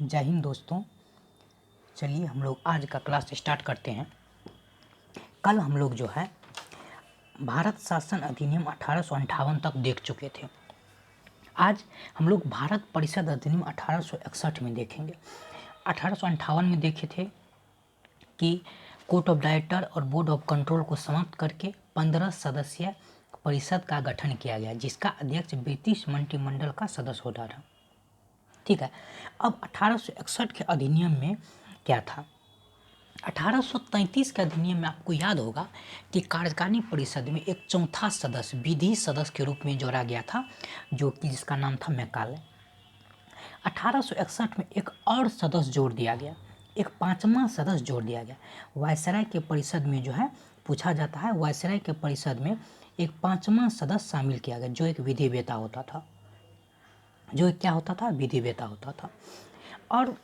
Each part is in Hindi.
जय हिंद दोस्तों। चलिए हम लोग आज का क्लास स्टार्ट करते हैं। कल हम लोग जो है भारत शासन अधिनियम 1858 तक देख चुके थे। आज हम लोग भारत परिषद अधिनियम 1861 में देखेंगे। 1858 में देखे थे कि कोर्ट ऑफ डायरेक्टर और बोर्ड ऑफ कंट्रोल को समाप्त करके 15 सदस्यीय परिषद का गठन किया गया, जिसका अध्यक्ष ब्रिटिश मंत्रिमंडल का सदस्य होता था। ठीक है। अब 1861 के अधिनियम में क्या था? 1833 के अधिनियम में आपको याद होगा कि कार्यकारिणी परिषद में एक चौथा सदस्य विधि सदस्य के रूप में जोड़ा गया था, जो कि जिसका नाम था मैकाले। 1861 में एक और सदस्य जोड़ दिया गया, एक पांचवा सदस्य जोड़ दिया गया। वायसराय के परिषद में जो है पूछा जाता है, वायसराय के परिषद में एक पांचवा सदस्य शामिल किया गया, जो एक विधि वेता होता था, जो क्या होता था? विधि वेता होता था। और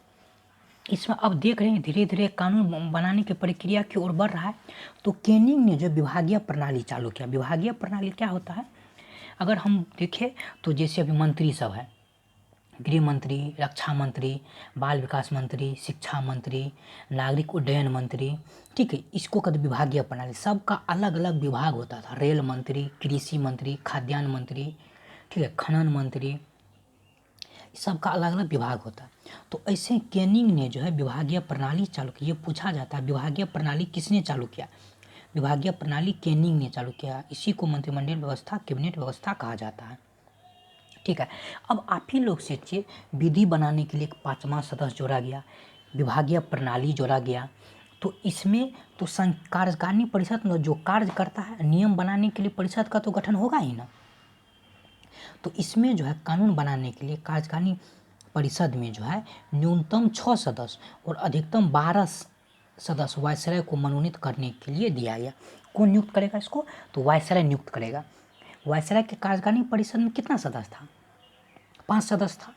इसमें अब देख रहे हैं धीरे धीरे कानून बनाने की प्रक्रिया की ओर बढ़ रहा है। तो केनिंग ने जो विभागीय प्रणाली चालू किया। विभागीय प्रणाली क्या होता है? अगर हम देखें तो जैसे अभी मंत्री सब है, गृह मंत्री, रक्षा मंत्री, बाल विकास मंत्री, शिक्षा मंत्री, नागरिक उड्डयन मंत्री, ठीक है, इसको कहते विभागीय प्रणाली। सबका अलग अलग विभाग होता था। रेल मंत्री, कृषि मंत्री, खाद्यान्न मंत्री, ठीक है, खनन मंत्री, सबका अलग अलग विभाग होता है। तो ऐसे केनिंग ने जो है विभागीय प्रणाली चालू की। ये पूछा जाता है विभागीय प्रणाली किसने चालू किया? विभागीय प्रणाली केनिंग ने चालू किया। इसी को मंत्रिमंडल व्यवस्था, कैबिनेट व्यवस्था कहा जाता है। ठीक है। अब आप ही लोग सोचिए, विधि बनाने के लिए एक पांचवा सदस्य जोड़ा गया, विभागीय प्रणाली जोड़ा गया, तो इसमें तो कार्यकारिणी परिषद जो कार्य करता है, नियम बनाने के लिए परिषद का तो गठन होगा ही ना। तो इसमें जो है कानून बनाने के लिए कार्यकारिणी परिषद में जो है न्यूनतम 6 सदस्य और अधिकतम 12 सदस्य वायसराय को मनोनीत करने के लिए दिया गया। कौन नियुक्त करेगा इसको? तो वायसराय नियुक्त करेगा। वायसराय के कार्यकारिणी परिषद में कितना सदस्य था? 5 सदस्य था।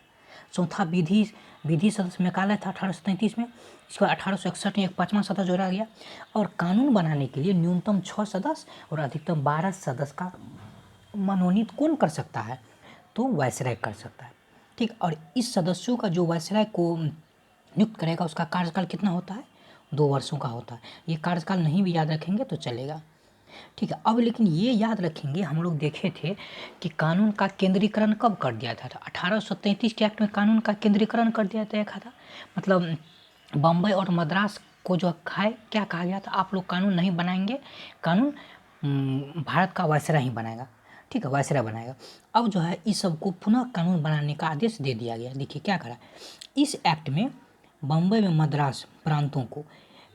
चौथा विधि सदस्य मैकाले था 1833 में। इसके बाद 1861 में एक पांचवा सदस्य जोड़ा गया। और कानून बनाने के लिए न्यूनतम 6 सदस्य और अधिकतम 12 सदस्य का मनोनीत कौन कर सकता है? तो वायसराय कर सकता है। ठीक। और इस सदस्यों का जो वायसराय को नियुक्त करेगा उसका कार्यकाल कितना होता है? 2 वर्षों का होता है। ये कार्यकाल नहीं भी याद रखेंगे तो चलेगा। ठीक है। अब लेकिन ये याद रखेंगे, हम लोग देखे थे कि कानून का केंद्रीकरण कब कर दिया था? 1833 के एक्ट में कानून का केंद्रीकरण कर दिया था। मतलब बम्बई और मद्रास को जो है क्या कहा गया था? आप लोग कानून नहीं बनाएंगे, कानून भारत का वायसराय ही बनाएगा। ठीक है, वायसराय बनाएगा। अब जो है इस सब को पुनः कानून बनाने का आदेश दे दिया गया। देखिए क्या करा, इस एक्ट में बम्बई में मद्रास प्रांतों को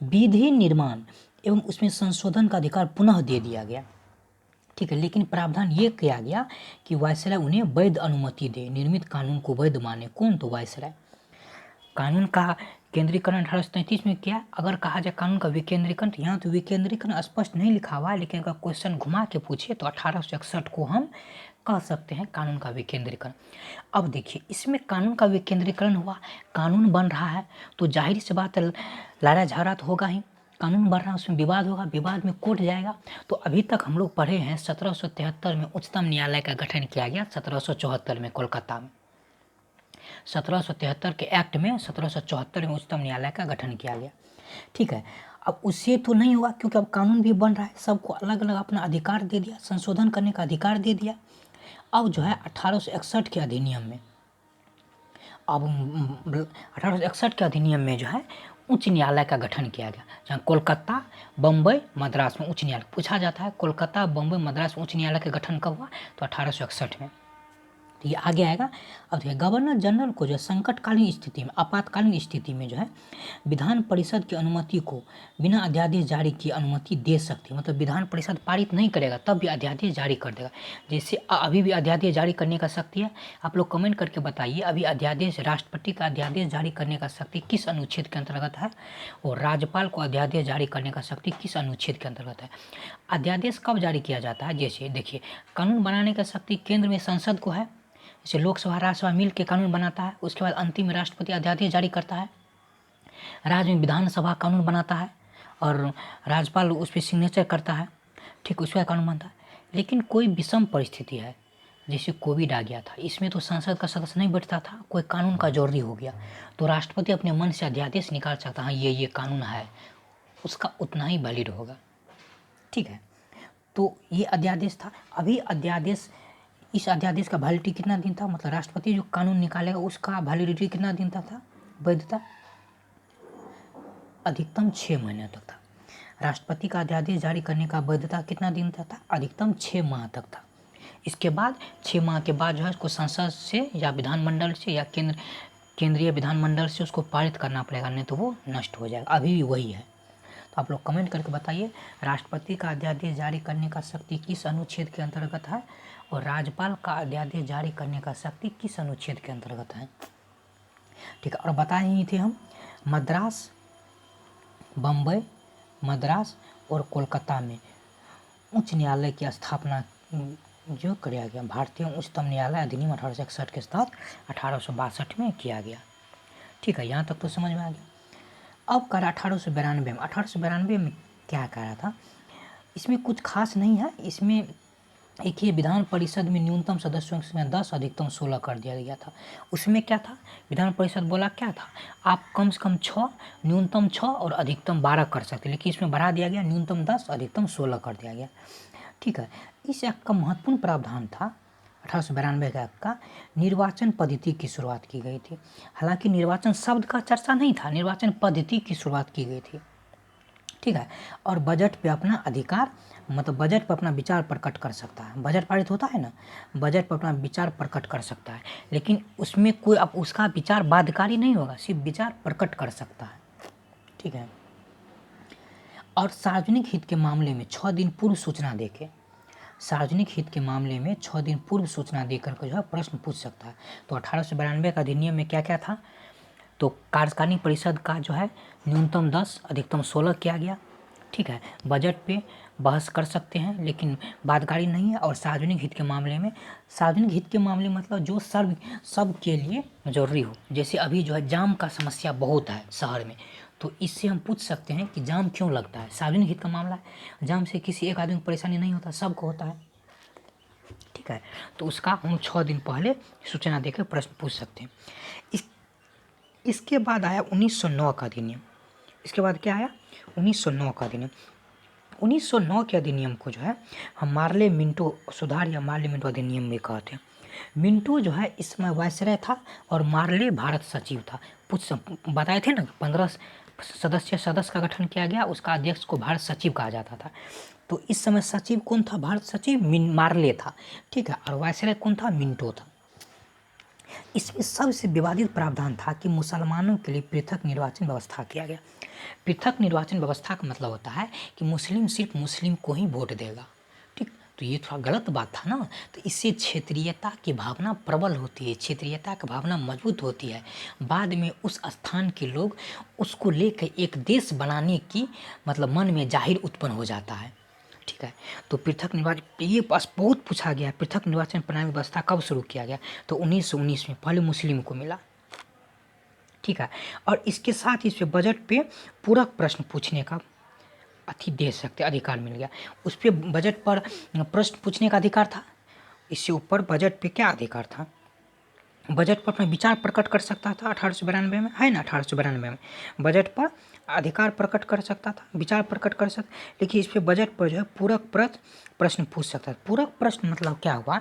विधि निर्माण एवं उसमें संशोधन का अधिकार पुनः दे दिया गया। ठीक है, लेकिन प्रावधान ये किया गया कि वायसराय उन्हें वैध अनुमति दे, निर्मित कानून को वैध माने। कौन? तो वायसराय। कानून का केंद्रीकरण 1833 में किया। अगर कहा जाए कानून का विकेंद्रीकरण, तो यहाँ तो विकेंद्रीकरण स्पष्ट नहीं लिखा हुआ है, लेकिन अगर क्वेश्चन घुमा के पूछे तो 1861 को हम कह सकते हैं कानून का विकेंद्रीकरण। अब देखिए इसमें कानून का विकेंद्रीकरण हुआ, कानून बन रहा है, तो जाहिर सी बात है लड़ाई झगड़ा तो होगा ही। कानून बन रहा है, उसमें विवाद होगा, विवाद में कोर्ट जाएगा। तो अभी तक हम लोग पढ़े हैं 1773 में उच्चतम न्यायालय का गठन किया गया, 1774 में कोलकाता में। 1773 के एक्ट में 1774 में उच्चतम न्यायालय का गठन किया गया। ठीक है। अब उससे तो नहीं हुआ, क्योंकि अब कानून भी बन रहा है, सबको अलग अलग अपना अधिकार दे दिया, संशोधन करने का अधिकार दे दिया। अब जो है 1861 के अधिनियम में, अब 1861 के अधिनियम में जो है उच्च न्यायालय का गठन किया गया, जहाँ कोलकाता, बम्बई, मद्रास में उच्च न्यायालय पूछा जाता है। कोलकाता, बम्बई, मद्रास में उच्च न्यायालय का गठन कब हुआ? तो 1861 में। तो ये आगे आएगा। अब देखिए गवर्नर जनरल को जो है संकटकालीन स्थिति में, आपातकालीन स्थिति में जो है विधान परिषद की अनुमति को बिना अध्यादेश जारी की अनुमति दे सकती है। मतलब विधान परिषद पारित नहीं करेगा तब भी अध्यादेश जारी कर देगा। जैसे अभी भी अध्यादेश जारी करने का शक्ति है। आप लोग कमेंट करके बताइए, अभी अध्यादेश, राष्ट्रपति का अध्यादेश जारी करने का शक्ति किस अनुच्छेद के अंतर्गत है? और राज्यपाल को अध्यादेश जारी करने का शक्ति किस अनुच्छेद के अंतर्गत है? अध्यादेश कब जारी किया जाता है? जैसे देखिए कानून बनाने का शक्ति केंद्र में संसद को है, जैसे लोकसभा राज्यसभा मिल के कानून बनाता है, उसके बाद अंतिम में राष्ट्रपति अध्यादेश जारी करता है। राज्य में विधानसभा कानून बनाता है और राज्यपाल उस पर सिग्नेचर करता है। ठीक, उसके बाद कानून बनता है। लेकिन कोई विषम परिस्थिति है, जैसे कोविड आ गया था, इसमें तो संसद का सदस्य नहीं बैठता था, कोई कानून का जरूरी हो गया तो राष्ट्रपति अपने मन से अध्यादेश निकाल सकता, हाँ ये कानून है, उसका उतना ही वैलिड होगा। ठीक है, तो ये अध्यादेश था। अभी अध्यादेश, इस अध्यादेश का वैलिडिटी कितना दिन था, मतलब राष्ट्रपति जो कानून निकालेगा उसका वैलिडिटी कितना दिन तक था, वैधता अधिकतम 6 महीने तक था। राष्ट्रपति का अध्यादेश जारी करने का वैधता कितना दिन तक था, अधिकतम 6 माह तक था। इसके बाद 6 माह के बाद जो है उसको संसद से या विधानमंडल से या केंद्रीय विधानमंडल से उसको पारित करना पड़ेगा, नहीं तो वो नष्ट हो जाएगा। अभी भी वही है। तो आप लोग कमेंट करके बताइए राष्ट्रपति का अध्यादेश जारी करने का शक्ति किस अनुच्छेद के अंतर्गत है और राज्यपाल का अध्यादेश जारी करने का शक्ति किस अनुच्छेद के अंतर्गत है। ठीक है, और बताए ही थे हम मद्रास, बम्बई, मद्रास और कोलकाता में उच्च न्यायालय की स्थापना जो किया गया, भारतीय उच्चतम न्यायालय अधिनियम 1861 के तहत 1862 में किया गया। ठीक है, यहाँ तक तो समझ में आ गया। अब कर 1892 में क्या कह रहा था, इसमें कुछ खास नहीं है। इसमें एक ही विधान परिषद में न्यूनतम सदस्यों की संख्या 10 अधिकतम 16 कर दिया गया था। उसमें क्या था, विधान परिषद बोला क्या था, आप कम से कम 6, न्यूनतम 6 और अधिकतम 12 कर सकते, लेकिन इसमें बढ़ा दिया गया, न्यूनतम 10 अधिकतम 16 कर दिया गया। ठीक है, इस एक्ट का महत्वपूर्ण प्रावधान था 1892 के एक्ट का, निर्वाचन पद्धति की शुरुआत की गई थी। हालांकि निर्वाचन शब्द का चर्चा नहीं था, निर्वाचन पद्धति की शुरुआत की गई थी। ठीक है, और बजट पे अपना अधिकार, मतलब बजट पर अपना विचार प्रकट कर सकता है। बजट पारित होता है ना, बजट पर अपना विचार प्रकट कर सकता है, लेकिन उसमें कोई अब उसका विचार बाध्यकारी नहीं होगा, सिर्फ विचार प्रकट कर सकता है। ठीक है, और सार्वजनिक हित के मामले में 6 दिन पूर्व सूचना देके, सार्वजनिक हित के मामले में 6 दिन पूर्व सूचना देकर के जो है प्रश्न पूछ सकता है। तो 1892 का अधिनियम में क्या क्या था, तो कार्यकारिणी परिषद का जो है न्यूनतम 10 अधिकतम 16 किया गया। ठीक है, बजट पे बहस कर सकते हैं लेकिन बाध्यकारी नहीं है। और सार्वजनिक हित के मामले में, सार्वजनिक हित के मामले मतलब जो सब के लिए जरूरी हो, जैसे अभी जो है जाम का समस्या बहुत है शहर में, तो इससे हम पूछ सकते हैं कि जाम क्यों लगता है, सार्वजनिक हित का मामला है, जाम से किसी एक आदमी को परेशानी नहीं होता, सबको होता है। ठीक है, तो उसका हम 6 दिन पहले सूचना देकर प्रश्न पूछ सकते हैं। इसके बाद आया 1909 का अधिनियम। इसके बाद क्या आया, 1909 का अधिनियम। 1909 के अधिनियम को जो है हम मार्ले मिंटो सुधार या मार्ले मिंटो अधिनियम भी कहते हैं। मिंटो जो है इस समय वायसराय था और मार्ले भारत सचिव था। बताए थे ना 15 सदस्य का गठन किया गया, उसका अध्यक्ष को भारत सचिव कहा जाता था। तो इस समय सचिव कौन था, भारत सचिव मार्ले था। ठीक है, और वायसराय कौन था, मिंटो था। इसमें सबसे विवादित प्रावधान था कि मुसलमानों के लिए पृथक निर्वाचन व्यवस्था किया गया। पृथक निर्वाचन व्यवस्था का मतलब होता है कि मुस्लिम सिर्फ मुस्लिम को ही वोट देगा। ठीक, तो ये थोड़ा गलत बात था ना। तो इससे क्षेत्रीयता की भावना प्रबल होती है, क्षेत्रीयता की भावना मजबूत होती है। बाद में उस स्थान के लोग उसको लेकर एक देश बनाने की मतलब मन में जाहिर उत्पन्न हो जाता है। ठीक है, तो पृथक निर्वाचन ये बहुत पूछा गया, पृथक निर्वाचन प्रणाली व्यवस्था कब शुरू किया गया, तो 1919 में, पहले मुस्लिम को मिला। ठीक है, और इसके साथ ही इस पे बजट पे पूरक प्रश्न पूछने का दे सकते अधिकार मिल गया। उस पर बजट पर प्रश्न पूछने का अधिकार था। इससे ऊपर बजट पे क्या अधिकार था, बजट पर अपना विचार प्रकट कर सकता था 1892 में, है ना, 1892 में बजट पर अधिकार प्रकट कर सकता था, विचार प्रकट कर सकता, लेकिन इस पे बजट पर जो है पूरक प्रश्न पूछ सकता है। पूरक प्रश्न मतलब क्या हुआ,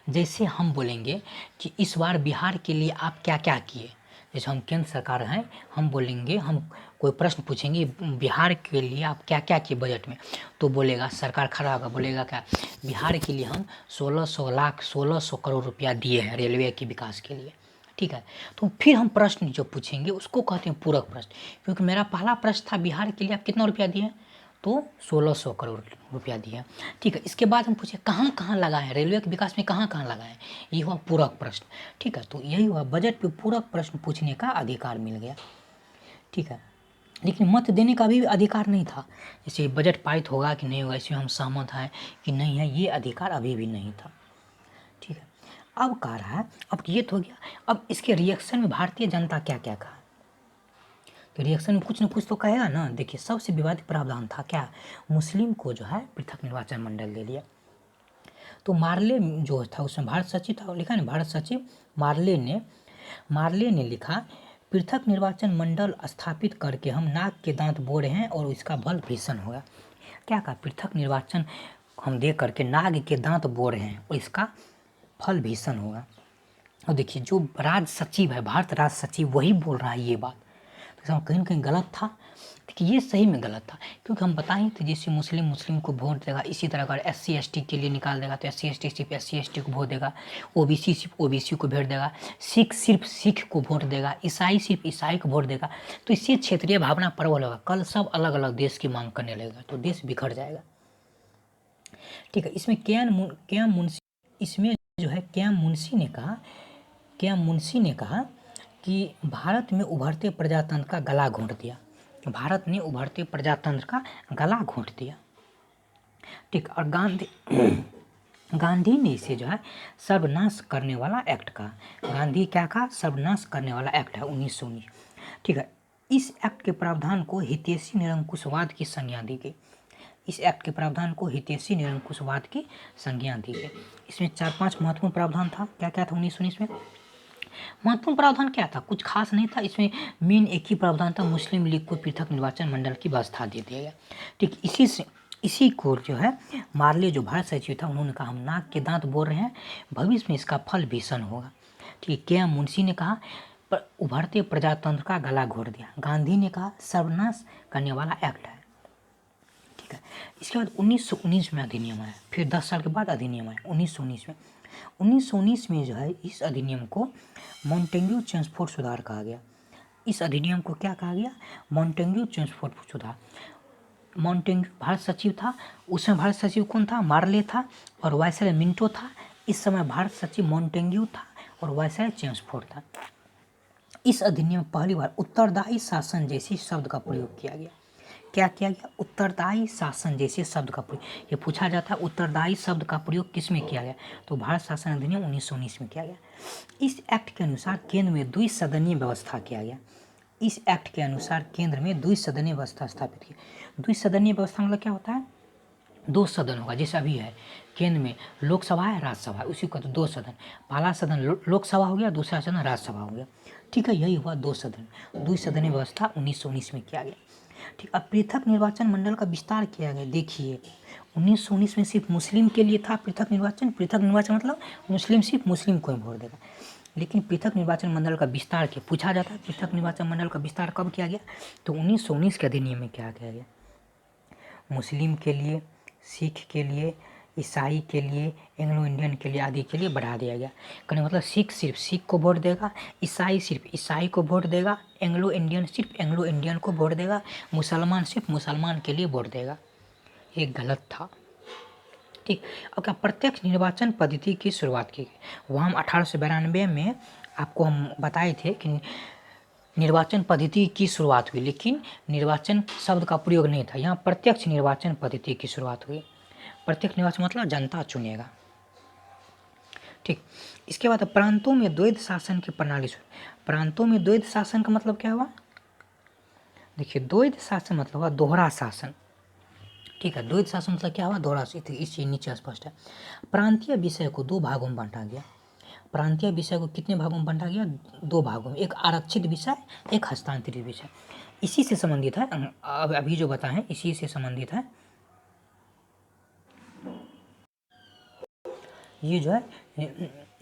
जैसे हम बोलेंगे कि इस बार बिहार के लिए आप क्या क्या किए, जैसे हम केंद्र सरकार हैं, हम बोलेंगे, हम कोई प्रश्न पूछेंगे बिहार के लिए आप क्या क्या किए बजट में, तो बोलेगा, सरकार खड़ा होगा, बोलेगा क्या, बिहार के लिए हम 1600 करोड़ रुपया दिए हैं रेलवे के विकास के लिए। ठीक है, तो फिर हम प्रश्न जो पूछेंगे उसको कहते हैं पूरक प्रश्न। क्योंकि मेरा पहला प्रश्न था बिहार के लिए आप कितना रुपया दिए, तो 1600 करोड़ रुपया दिया। ठीक है, इसके बाद हम पूछे कहाँ कहाँ लगा है, रेलवे के विकास में कहाँ कहाँ लगा है, ये हुआ पूरक प्रश्न। ठीक है, तो यही हुआ, बजट पे पूरक प्रश्न पूछने का अधिकार मिल गया। ठीक है, लेकिन मत देने का भी अधिकार नहीं था, जैसे बजट पारित होगा कि नहीं होगा, इसमें हम सहमत हैं कि नहीं है, ये अधिकार अभी भी नहीं था। ठीक है, अब कह रहा है, अब ये तो हो गया, अब इसके रिएक्शन में भारतीय जनता क्या क्या कहा, तो रिएक्शन में कुछ न कुछ तो कहेगा ना। देखिए, सबसे विवादित प्रावधान था क्या, मुस्लिम को जो है पृथक निर्वाचन मंडल दे दिया। तो मार्ले जो था उसमें भारत सचिव था, लिखा ना भारत सचिव मार्ले ने लिखा, पृथक निर्वाचन मंडल स्थापित करके हम नाक के दांत बोड़ रहे हैं और इसका फल भीषण होगा। क्या कहा? पृथक निर्वाचन हम दे करके नाग के दांत बोड़ रहे हैं और इसका फल भीषण होगा। और देखिए जो राज सचिव है, भारत राज सचिव, वही बोल रहा है ये बात, तो कहीं ना कहीं गलत था। देखिए ये सही में गलत था, क्योंकि हम बताएं तो जैसे मुस्लिम को वोट देगा, इसी तरह अगर SC ST के लिए निकाल देगा तो SC ST सिर्फ SC ST को वोट देगा, OBC सिर्फ OBC को वोट देगा, सिख सिर्फ सिख को वोट देगा, ईसाई सिर्फ ईसाई को वोट देगा, तो इससे क्षेत्रीय भावना प्रबल होगा। कल सब अलग अलग देश की मांग करने लगेगा तो देश बिखर जाएगा। ठीक है, इसमें क्या मुंशी ने कहा कि भारत में उभरते प्रजातंत्र का गला घोंट दिया। भारत ने उभरते प्रजातंत्र का गला घोंट दिया। ठीक, और गांधी ने इसे जो है सर्वनाश करने वाला एक्ट कहा। गांधी क्या कहा? सर्वनाश करने वाला एक्ट है 1919। ठीक है, इस एक्ट के प्रावधान को हितैषी निरंकुशवाद की संज्ञा दी गई। इस एक्ट के प्रावधान को हितैषी निरंकुशवाद की संज्ञा दी गई। इसमें 4-5 महत्वपूर्ण प्रावधान था। क्या क्या था 1919 में? महत्वपूर्ण प्रावधान क्या था? कुछ खास नहीं था। इसमें मेन एक ही प्रावधान था, मुस्लिम लीग को पृथक निर्वाचन मंडल की व्यवस्था दे दिया गया। ठीक, इसी को जो है मार्ले जो भारत सचिव था, उन्होंने कहा हम नाक के दांत बोल रहे हैं, भविष्य में इसका फल भीषण होगा। ठीक, KM मुंशी ने कहा उभरते प्रजातंत्र का गला घोट दिया। गांधी ने कहा सर्वनाश करने वाला एक्ट है। ठीक है, इसके बाद 1919 में अधिनियम आया, फिर 10 साल के बाद अधिनियम आया 1919 में। 1919 में जो है इस अधिनियम को मॉन्टेग्यू चेम्सफोर्ड सुधार कहा गया। इस अधिनियम को क्या कहा गया? मॉन्टेग्यू चेम्सफोर्ड सुधार। मॉन्टेग्यू भारत सचिव था, उसमें भारत सचिव कौन था? मार्ले था, और वायसराय मिंटो था। इस समय भारत सचिव मॉन्टेग्यू था और वायसराय चेम्सफोर्ड था। इस अधिनियम में पहली बार उत्तरदायी शासन जैसे शब्द का प्रयोग किया गया। क्या किया गया? उत्तरदायी शासन जैसे शब्द का प्रयोग। ये पूछा जाता है उत्तरदायी शब्द का प्रयोग किस में किया गया? तो भारत शासन अधिनियम 1919 में किया गया। इस एक्ट के अनुसार केंद्र में द्विसदनीय व्यवस्था किया गया। इस एक्ट के अनुसार केंद्र में द्विसदनीय व्यवस्था स्थापित की। द्विसदनीय व्यवस्था मतलब क्या होता है? 2 सदन होगा, जैसे अभी है केंद्र में लोकसभा है, राज्यसभा है, उसी को तो 2 सदन। पहला सदन लोकसभा हो गया, दूसरा सदन राज्यसभा हो गया। ठीक है, यही हुआ 2 सदन। द्विसदनीय व्यवस्था 1919 में किया गया। ठीक, अब पृथक निर्वाचन मंडल का विस्तार किया गया। देखिए 1919 में सिर्फ मुस्लिम के लिए था पृथक निर्वाचन। पृथक निर्वाचन मतलब मुस्लिम सिर्फ मुस्लिम को ही वोट देगा। लेकिन पृथक निर्वाचन मंडल का विस्तार किया। पूछा जाता है पृथक निर्वाचन मंडल का विस्तार कब किया गया? तो 1919 के अधिनियम में क्या किया गया? मुस्लिम के लिए, सिख के लिए, ईसाई के लिए, एंग्लो इंडियन के लिए आदि के लिए बढ़ा दिया गया। कहने मतलब सिख सिर्फ सिख को वोट देगा, ईसाई सिर्फ ईसाई को वोट देगा, एंग्लो इंडियन सिर्फ एंग्लो इंडियन को वोट देगा, मुसलमान सिर्फ मुसलमान के लिए वोट देगा। ये गलत था। ठीक, अब क्या प्रत्यक्ष निर्वाचन पद्धति की शुरुआत की गई। वह हम 1892 में आपको हम बताए थे कि निर्वाचन पद्धति की शुरुआत हुई, लेकिन निर्वाचन शब्द का प्रयोग नहीं था। यहाँ प्रत्यक्ष निर्वाचन पद्धति की शुरुआत हुई। प्रत्यक्ष निर्वाचन मतलब जनता चुनेगा। ठीक, इसके बाद प्रांतों में द्वैध शासन की प्रणाली शुरू। प्रांतों में द्वैध शासन का मतलब क्या हुआ? देखिए द्वैध शासन मतलब हुआ दोहरा शासन। ठीक है, द्वैध शासन मतलब क्या हुआ? दोहरा। इस चीज नीचे स्पष्ट है। प्रांतीय विषय को 2 भागों में बांटा गया। प्रांतीय विषय को कितने भागों में बांटा गया? 2 भागों में। एक आरक्षित विषय, एक हस्तांतरित विषय। इसी से संबंधित है, अब अभी जो बताएं इसी से संबंधित है। ये जो है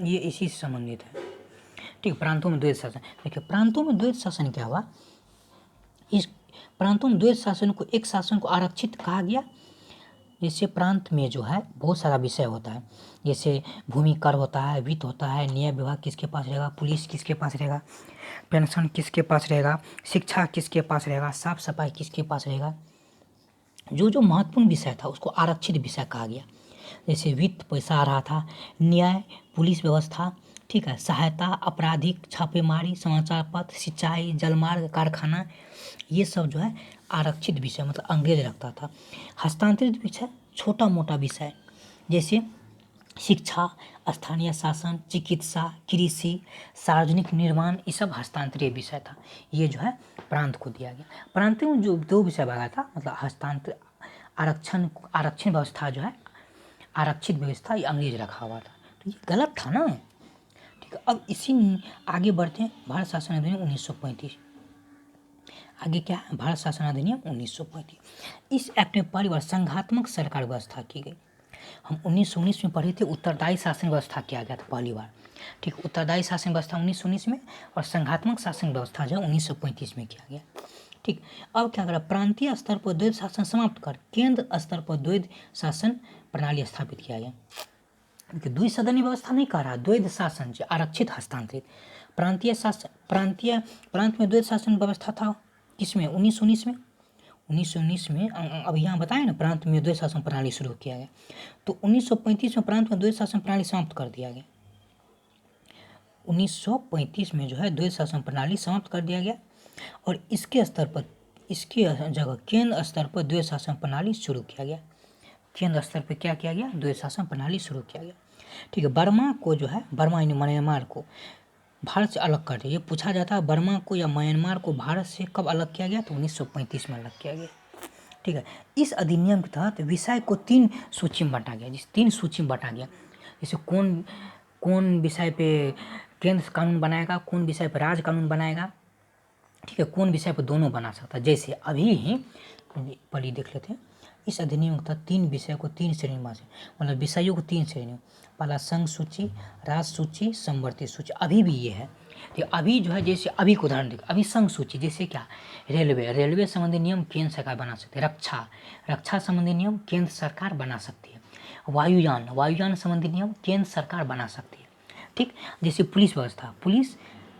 ये इसी से संबंधित है। ठीक, प्रांतों में द्वैध शासन। देखिए प्रांतों में द्वैध शासन क्या हुआ? इस प्रांतों में द्वैध शासन को, एक शासन को आरक्षित कहा गया। जैसे प्रांत में जो है बहुत सारा विषय होता है, जैसे भूमि कर होता है, वित्त होता है, न्याय विभाग किसके पास रहेगा, पुलिस किसके पास रहेगा, पेंशन किसके पास रहेगा, शिक्षा किसके पास रहेगा, साफ सफाई किसके पास रहेगा। जो जो महत्वपूर्ण विषय था उसको आरक्षित विषय कहा गया। जैसे वित्त पैसा आ रहा था, न्याय पुलिस व्यवस्था, ठीक है, सहायता आपराधिक छापेमारी, समाचार पत्र, सिंचाई, जलमार्ग, कारखाना, ये सब जो है आरक्षित विषय मतलब अंग्रेज रखता था। हस्तांतरित विषय छोटा मोटा विषय जैसे शिक्षा, स्थानीय शासन, चिकित्सा, कृषि, सार्वजनिक निर्माण, ये सब हस्तांतरीय विषय था। ये जो है प्रांत को दिया गया। प्रांत में जो 2 विषय भागा था मतलब हस्तांतर आरक्षण व्यवस्था जो है आरक्षित व्यवस्था ये अंग्रेज रखा हुआ था, तो ये गलत था ना। ठीक है, अब इसी आगे बढ़ते हैं। भारत शासन अधिनियम 1935, आगे क्या है, भारत शासन अधिनियम 1935। इस एक्ट में पहली बार संघात्मक सरकार व्यवस्था की गई। हम 1919 में पढ़े थे, उत्तरदायी शासन व्यवस्था किया गया था पहली बार। ठीक, उत्तरदायी शासन व्यवस्था 1919 में और संघात्मक शासन व्यवस्था जो है 1935 में किया गया। ठीक, अब क्या करा, प्रांतीय स्तर पर द्वैध शासन समाप्त कर केंद्र स्तर पर द्वैध शासन प्रणाली स्थापित किया गया। द्विसदनीय व्यवस्था नहीं कह रहा, द्वैध शासन जो आरक्षित हस्तांतरित प्रांतीय शासन, प्रांत में द्वैध शासन व्यवस्था था किसमें, 1919 में। 1919 में अब यहाँ बताया ना, प्रांत में द्वैध शासन प्रणाली शुरू किया गया, तो 1935 में प्रांत में द्वैध शासन प्रणाली समाप्त कर दिया गया। 1935 में जो है द्वैध शासन प्रणाली समाप्त कर दिया गया और इसके स्तर पर, इसके जगह केंद्र स्तर पर द्वैध शासन प्रणाली शुरू किया गया। केंद्र स्तर पर क्या किया गया, द्वैध शासन प्रणाली शुरू किया गया। ठीक है, बर्मा को जो है, बर्मा यानी म्यांमार को भारत से अलग कर दिया। ये पूछा जाता है बर्मा को या म्यांमार को भारत से कब अलग किया गया, तो 1935 में अलग किया गया। ठीक है, इस अधिनियम के तहत विषय को 3 सूची में बांटा गया, जिस 3 सूची में बांटा गया। जैसे कौन विषय पे केंद्र कानून बनाएगा, कौन विषय पर राज्य कानून बनाएगा। ठीक है, कौन विषय पर दोनों बना सकता है। जैसे अभी ही पढ़ी देख लेते हैं, इस अधिनियम के तहत 3 विषय को 3 श्रेणी में, मतलब विषयों को 3 श्रेणी में, पहला संघ सूची, राज्य सूची, समवर्ती सूची। अभी भी ये है, तो अभी जो है, जैसे अभी को उदाहरण देखो, अभी संघ सूची जैसे क्या, रेलवे संबंधी नियम केंद्र सरकार बना सकती है, रक्षा संबंधी नियम केंद्र सरकार बना सकती है, वायुयान संबंधी नियम केंद्र सरकार बना सकती है। ठीक, जैसे पुलिस व्यवस्था, पुलिस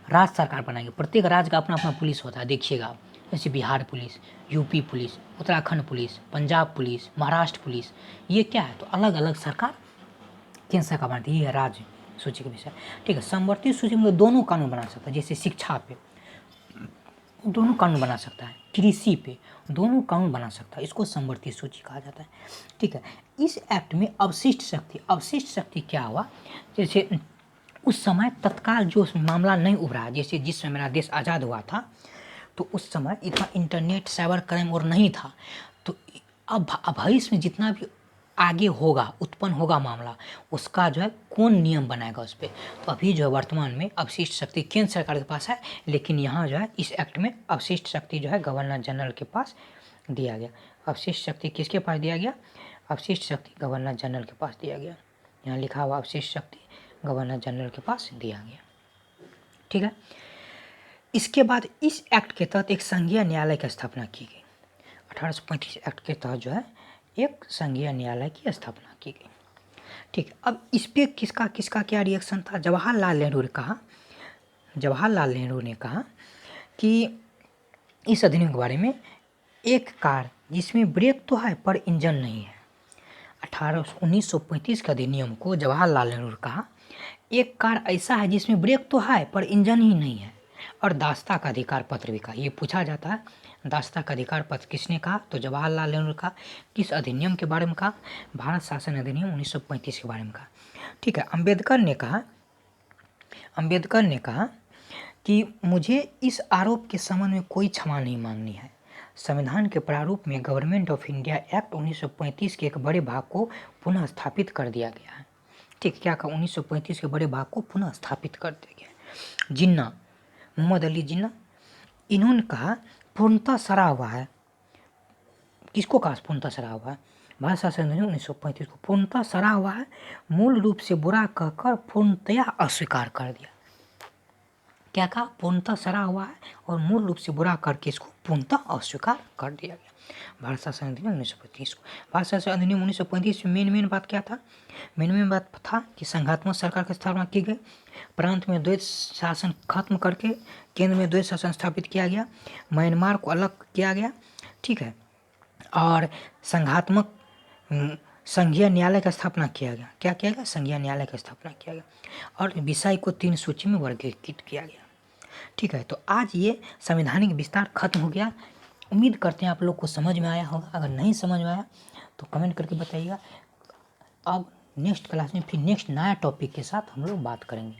राज्य सरकार बनाएगी, प्रत्येक राज्य का अपना अपना पुलिस होता है, देखिएगा, जैसे Bihar police, UP police, Uttarakhand police, Punjab police, Maharashtra police, ये क्या है, तो अलग अलग सरकार केंद्र सरकार बनाती है, ये है राज्य सूची का विषय। ठीक है, समवर्ती सूची में दोनों कानून बना सकता है, जैसे शिक्षा पे दोनों कानून बना सकता है, कृषि पे दोनों कानून बना सकता है, इसको समवर्ती सूची कहा जाता है। ठीक है, इस एक्ट में अवशिष्ट शक्ति क्या हुआ, जैसे उस समय तत्काल जो मामला नहीं उभरा, जैसे जिस समय मेरा देश आज़ाद हुआ था, तो उस समय इतना इंटरनेट साइबर क्राइम और नहीं था, तो अब भविष्य में जितना भी आगे होगा, उत्पन्न होगा मामला, उसका जो है कौन नियम बनाएगा उस पर। तो अभी जो है वर्तमान में अवशिष्ट शक्ति केंद्र सरकार के पास है, लेकिन यहाँ जो है इस एक्ट में अवशिष्ट शक्ति जो है गवर्नर जनरल के पास दिया गया। अवशिष्ट शक्ति किसके पास दिया गया, अवशिष्ट शक्ति गवर्नर जनरल के पास दिया गया। यहाँ लिखा हुआ अवशिष्ट शक्ति गवर्नर जनरल के पास दिया गया। ठीक है, इसके बाद इस एक्ट के तहत एक संघीय न्यायालय की स्थापना की गई। 1835 एक्ट के तहत जो है एक संघीय न्यायालय की स्थापना की गई। ठीक, अब इस पे किसका क्या रिएक्शन था। जवाहरलाल नेहरू ने कहा कि इस अधिनियम के बारे में, एक कार जिसमें ब्रेक तो है पर इंजन नहीं है। 1935 के अधिनियम को जवाहरलाल नेहरू ने कहा, एक कार ऐसा है जिसमें ब्रेक तो है पर इंजन ही नहीं है, और दास्ता का अधिकार पत्र भी कहा। ये पूछा जाता है, दास्ता का अधिकार पत्र किसने कहा, तो जवाहरलाल नेहरू ने कहा। किस अधिनियम के बारे में कहा, भारत शासन अधिनियम 1935 के बारे में कहा। ठीक है, अंबेडकर ने कहा कि मुझे इस आरोप के संबंध में कोई क्षमा नहीं मांगनी है। संविधान के प्रारूप में गवर्नमेंट ऑफ इंडिया एक्ट 1935 के एक बड़े भाग को पुनः स्थापित कर दिया गया है। ठीक, क्या कहा, 1935 के बड़े भाग को पुनः स्थापित कर दिया गया। जिन्ना, मोहम्मद अली जिन्ना, इन्होंने कहा पूर्णतः सरा हुआ है। किसको कहा पूर्णतः सरा हुआ है, भारत शासन अधिनियम 1935 को पूर्णतः सरा हुआ है, मूल रूप से बुरा कहकर पूर्णतया अस्वीकार कर दिया। क्या कहा, पूर्णतः सरा हुआ है और मूल रूप से बुरा करके इसको पूर्णतः अस्वीकार कर दिया गया। भारत शासन अधिनियम 1935 को, भारत शासन अधिनियम 1935 में मेन बात क्या था, मेन बात था कि संघात्मक सरकार की स्थापना की गई, प्रांत में द्वैध शासन खत्म करके केंद्र में द्वैध शासन स्थापित किया गया, म्यांमार को अलग किया गया। ठीक है, और संघात्मक संघीय न्यायालय का स्थापना किया गया। क्या किया गया, संघीय न्यायालय का स्थापना किया गया, और विषय को 3 सूची में वर्गीकृत किया गया। ठीक है, तो आज ये संवैधानिक विस्तार खत्म हो गया। उम्मीद करते हैं आप लोग को समझ में आया होगा। अगर नहीं समझ में आया तो कमेंट करके बताइएगा। अब नेक्स्ट क्लास में फिर नेक्स्ट नया टॉपिक के साथ हम लोग बात करेंगे।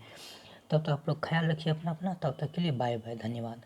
तब तक आप लोग ख्याल रखिए अपना। तब तक के लिए बाय बाय, धन्यवाद।